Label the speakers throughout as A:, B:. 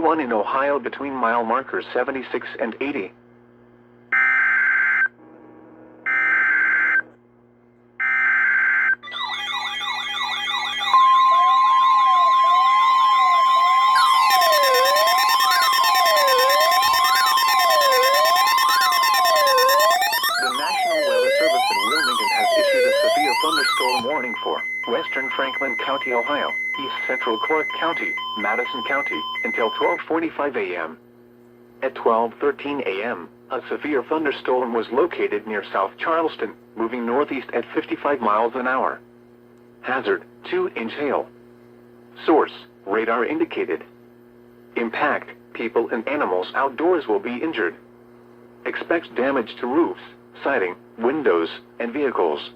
A: I-71 in Ohio between mile markers 76 and 80. The National Weather Service in Wilmington has issued a severe thunderstorm warning for western Franklin County, Ohio, east central Clark County, Madison County, until 12:45 a.m. At 12:13 a.m., a severe thunderstorm was located near South Charleston, moving northeast at 55 miles an hour. Hazard, 2-inch hail. Source, radar indicated. Impact, people and animals outdoors will be injured. Expect damage to roofs, siding, windows, and vehicles.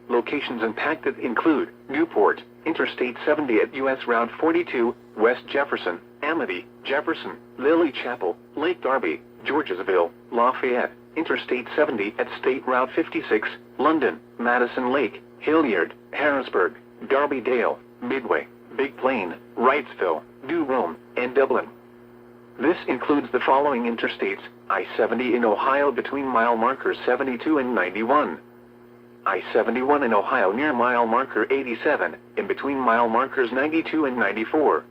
A: Locations impacted include Newport, Interstate 70 at U.S. Route 42, West Jefferson, Amity, Jefferson, Lily Chapel, Lake Darby, Georgesville, Lafayette, Interstate 70 at State Route 56, London, Madison Lake, Hilliard, Harrisburg, Darby Dale, Midway, Big Plain, Wrightsville, New Rome, and Dublin. This includes the following interstates: I-70 in Ohio between mile markers 72 and 91. I-71 in Ohio near mile marker 87, in between mile markers 92 and 94.